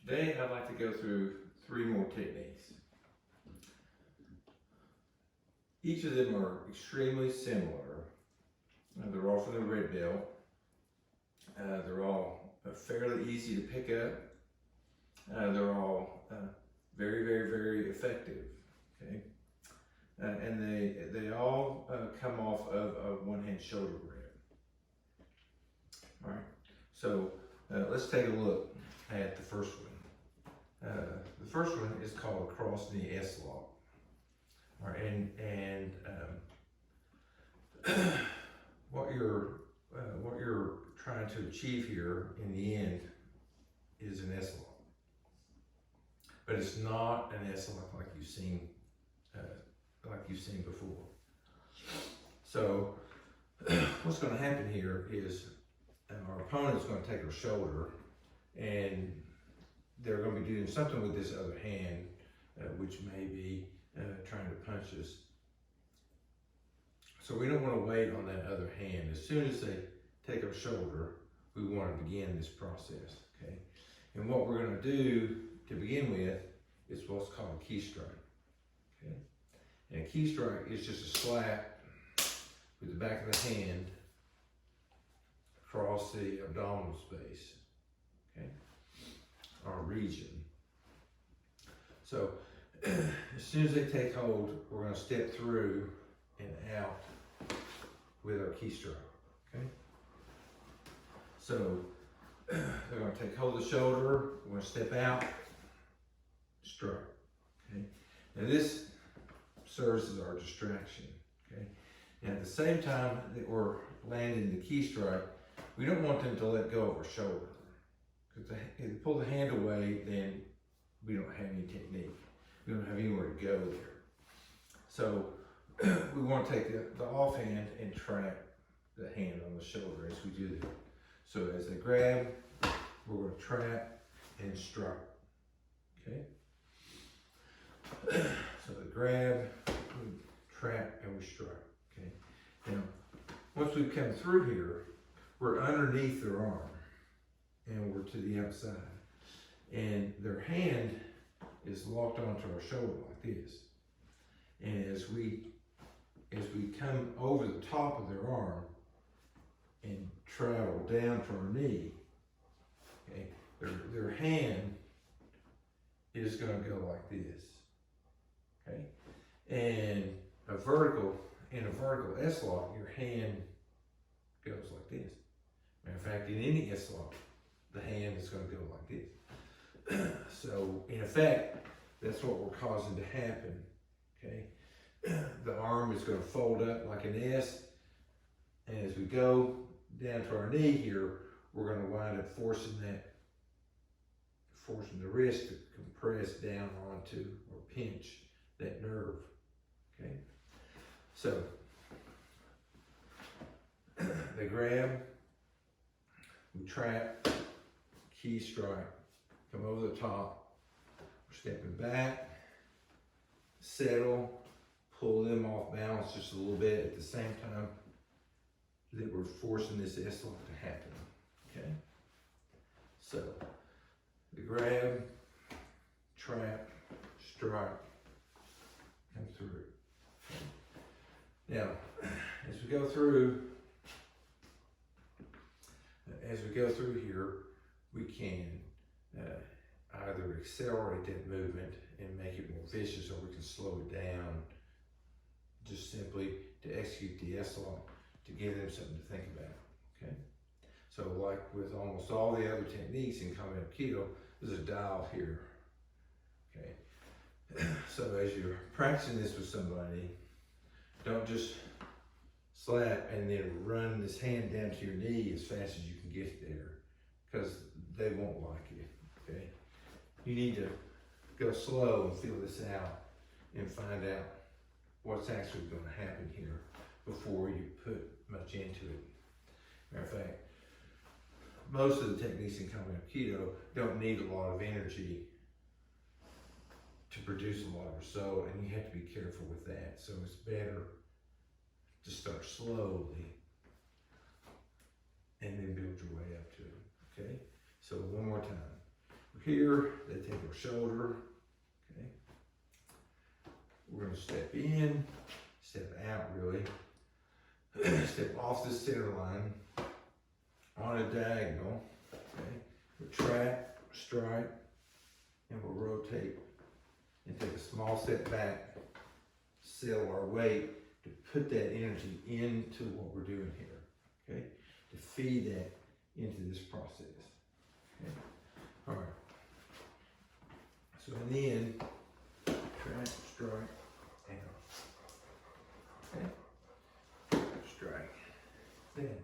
Today I'd like to go through 3 more techniques. Each of them are extremely similar. They're all from the red belt. They're all fairly easy to pick up. They're all very effective. Okay, and they all come off of a one-hand shoulder grab. All right, so let's take a look at the first one. The first one is called a cross knee S-lock. All right, and what you're trying to achieve here in the end is an S-lock, but it's not an S-lock like you've seen before. So what's going to happen here is our opponent's going to take our shoulder, and they're going to be doing something with this other hand, which may be trying to punch us. So we don't want to wait on that other hand. As soon as they take our shoulder, we want to begin this process, okay? And what we're going to do to begin with is what's called a key strike, okay? And a key strike is just a slap with the back of the hand across the abdominal space, okay, our region. So as soon as they take hold, we're going to step through and out with our key strike, okay? So they're going to take hold of the shoulder, we're going to step out, strike, okay? Now this serves as our distraction, okay? And at the same time that we're landing the key strike, we don't want them to let go of our shoulder. Because if they pull the hand away, then we don't have any technique. We don't have anywhere to go there. So we want to take the offhand and trap the hand on the shoulder as we do that. So as they grab, we're going to trap and strike, okay? So they grab, we trap, and we strike, okay? Now, once we've come through here, we're underneath their arm, and we're to the outside. And their hand is locked onto our shoulder like this. And as we come over the top of their arm and travel down to our knee, okay, their hand is going to go like this, okay? And in a vertical S-lock, your hand goes like this. Matter of fact, in any S-lock, the hand is going to go like this. So in effect, that's what we're causing to happen, okay? The arm is going to fold up like an S, and as we go down to our knee here, we're going to wind up forcing the wrist to compress down onto or pinch that nerve, okay? So they grab, we trap, key strike, come over the top, we're stepping back, settle, pull them off balance just a little bit at the same time that we're forcing this S-lock to happen, okay? So, the grab, trap, strike, come through. Okay? Now, as we go through here, we can either accelerate that movement and make it more vicious, or we can slow it down just simply to execute the S-lock to give them something to think about, okay? So like with almost all the other techniques in combat Aikido, there's a dial here, okay? So as you're practicing this with somebody, don't just slap and then run this hand down to your knee as fast as you can get there, because they won't like it, okay? You need to go slow and feel this out and find out what's actually going to happen here before you put much into it. Matter of fact, most of the techniques in combat Aikido don't need a lot of energy to produce a lot of result, and you have to be careful with that. So it's better to start slowly and then build your way up to it, okay? So one more time. Here, they take our shoulder, okay? We're gonna step in, step out really, step off the center line, on a diagonal, okay? We'll trap, strike, and we'll rotate and take a small step back, settle our weight to put that energy into what we're doing here, okay? To feed that into this process, okay? All right. So in the end, trap, strike, down, okay? Strike, down,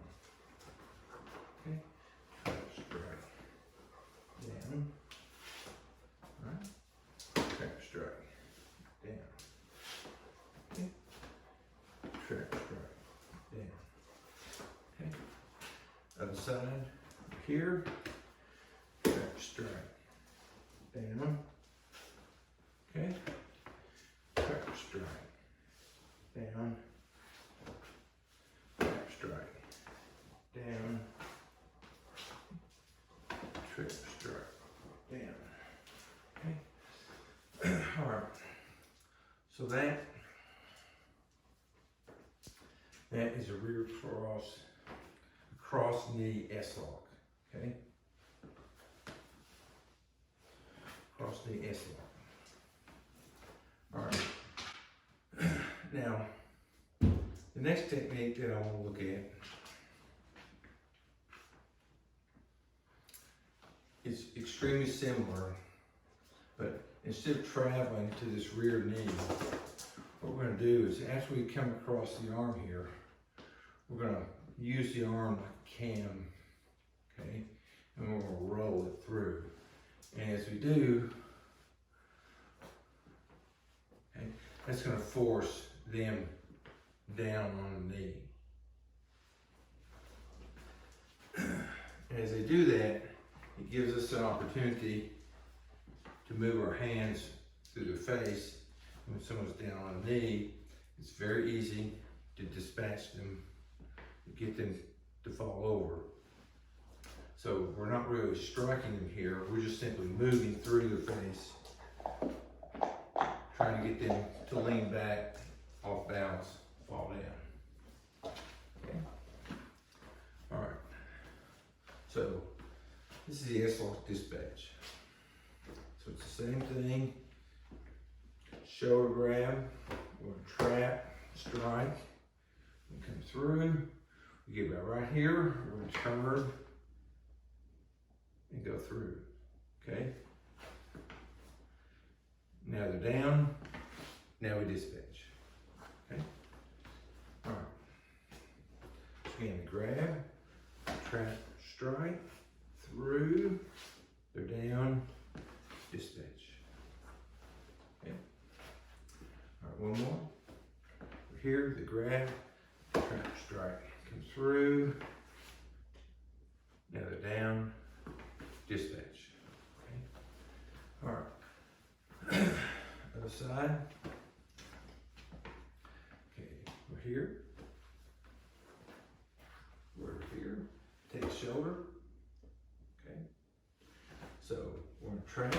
okay? Trap, strike, down, all right? Trap, strike, down, okay? Trap, strike, down, okay? Other side, here, trap, strike, down, okay? Trap, strike, down, trap, strike, down, trap, strike, down, okay? All right, so that is a rear cross knee S-lock, okay? Cross knee S-lock. All right. Now, the next technique that I want to look at is extremely similar, but instead of traveling to this rear knee, what we're going to do is after we come across the arm here, we're going to use the arm like a cam, okay? And we're going to roll it through. And as we do, okay, that's going to force them down on the knee. And as they do that, it gives us an opportunity to move our hands through their face. When someone's down on a knee, it's very easy to dispatch them, to get them to fall over. So we're not really striking them here, we're just simply moving through their face, trying to get them to lean back, off balance, fall down. Okay? All right. So this is the S-lock dispatch. So it's the same thing. Shoulder grab, we're gonna trap, strike, we come through, we get about right here, we're gonna turn and go through, okay? Now they're down, now we dispatch, okay? All right, so again, grab, trap, strike, through, they're down, dispatch, okay? All right, one more. We're here, the grab, trap, strike, come through. Now they're down, dispatch. Okay. All right. Other side. Okay, we're here. We're here. Take shoulder. Okay. So we're gonna trap,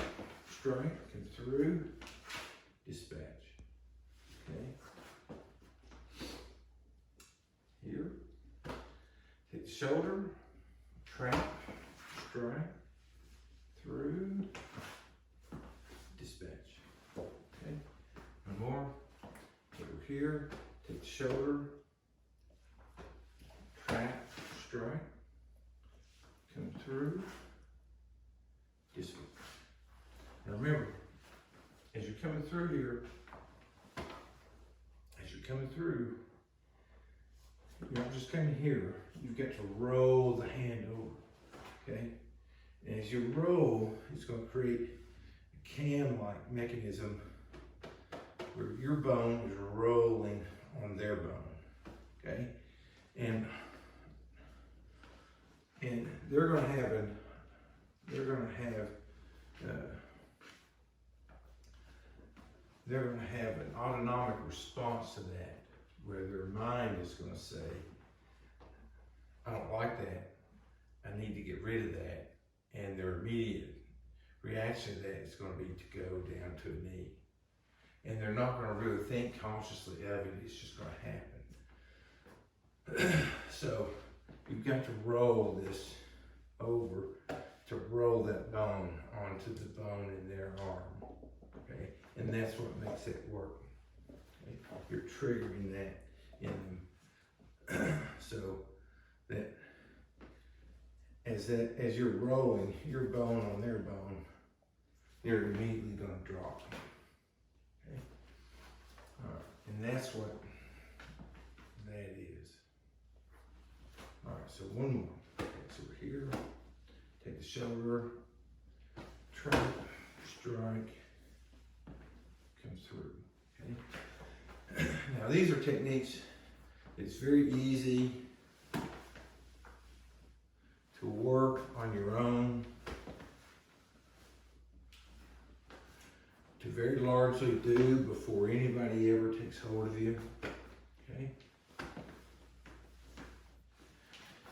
strike, come through, dispatch. Okay. Here. Take the shoulder, trap, strike, through, dispatch. Okay. One more. Over here. Take the shoulder, trap, strike, come through, dispatch. Now remember, as you're coming through here, you're not just coming here, you've got to roll the hand over, okay? And as you roll, it's going to create a cam-like mechanism where your bone is rolling on their bone, okay? And they're going to have an autonomic response to that, where their mind is going to say, I don't like that, I need to get rid of that. And their immediate reaction to that is going to be to go down to a knee. And they're not going to really think consciously of it, it's just going to happen. So you've got to roll this over to roll that bone onto the bone in their arm, okay? And that's what makes it work, okay? You're triggering that in them. So that as you're rolling your bone on their bone, they're immediately going to drop. Okay? All right. And that's what that is. All right, so one more. Okay, so we're here. Take the shoulder, trap, strike, come through. Okay. Now these are techniques. It's very easy to work on your own, to very largely do before anybody ever takes hold of you, okay?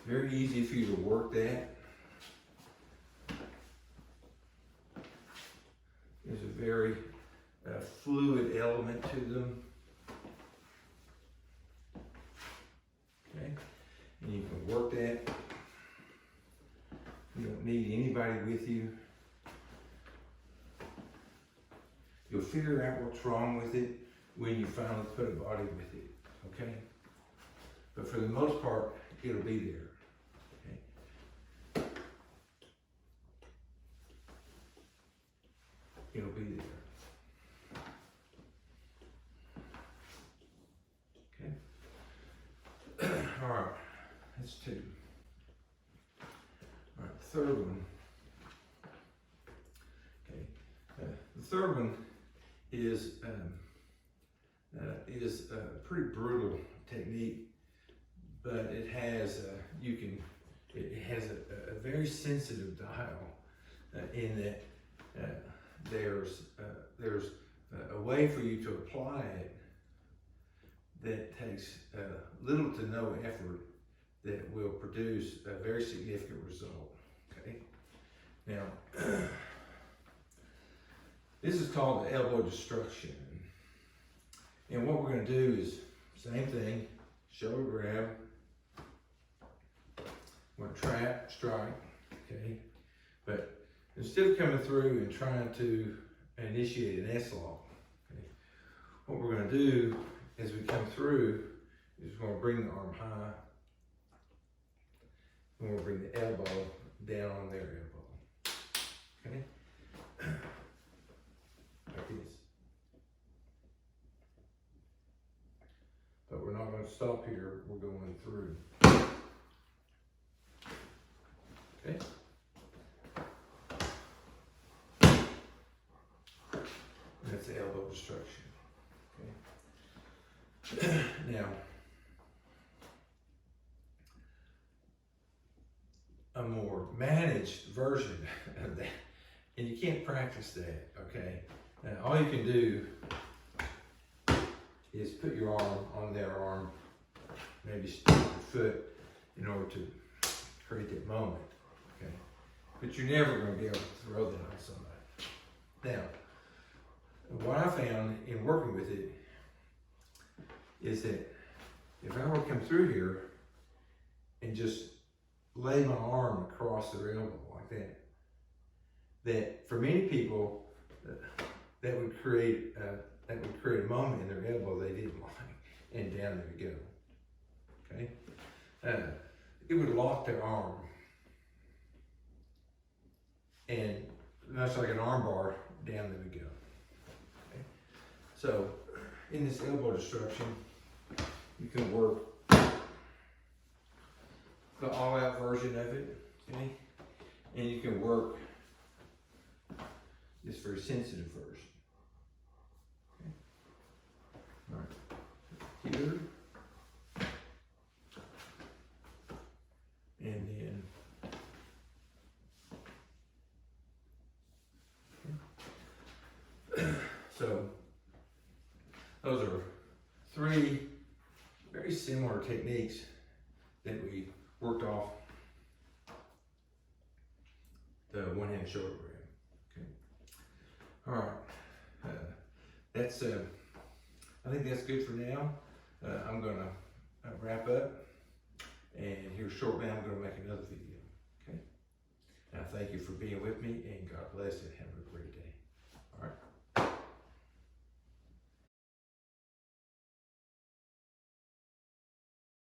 Very easy for you to work that. There's a very fluid element to them, okay? And you can work that. You don't need anybody with you. You'll figure out what's wrong with it when you finally put a body with it, okay? But for the most part, it'll be there, okay? It'll be there. Okay? All right, that's two. All right, the third one. Okay, the third one is a pretty brutal technique, but it has a very sensitive dial in that there's a way for you to apply it that takes little to no effort that will produce a very significant result. Okay, now this is called the elbow destruction. And what we're going to do is same thing, shoulder grab, we're going to trap, strike, okay? But instead of coming through and trying to initiate an S-lock, okay, what we're going to do as we come through is we're going to bring the arm high, and we'll bring the elbow down on their elbow, okay? Like this. But we're not going to stop here, we're going through. Okay? And that's the elbow destruction. Okay? Now, a more managed version of that, and you can't practice that, okay? Now, all you can do is put your arm on their arm, maybe stick your foot in order to create that moment, okay? But you're never going to be able to throw that on somebody. Now, what I found in working with it is that if I were to come through here and just lay my arm across their elbow like that, that for many people, that would create a moment in their elbow they didn't like, and down they would go. Okay, it would lock their arm, and much like an arm bar, down they would go. Okay? So, in this elbow destruction, you can work the all-out version of it, okay, and you can work this very sensitive version. All right, here, and then, okay. So, those are three very similar techniques that we worked off the one-hand shoulder grab. Okay. All right, that's I think that's good for now. I'm gonna wrap up, and here shortly I'm gonna make another video. Okay. Now thank you for being with me, and God bless and have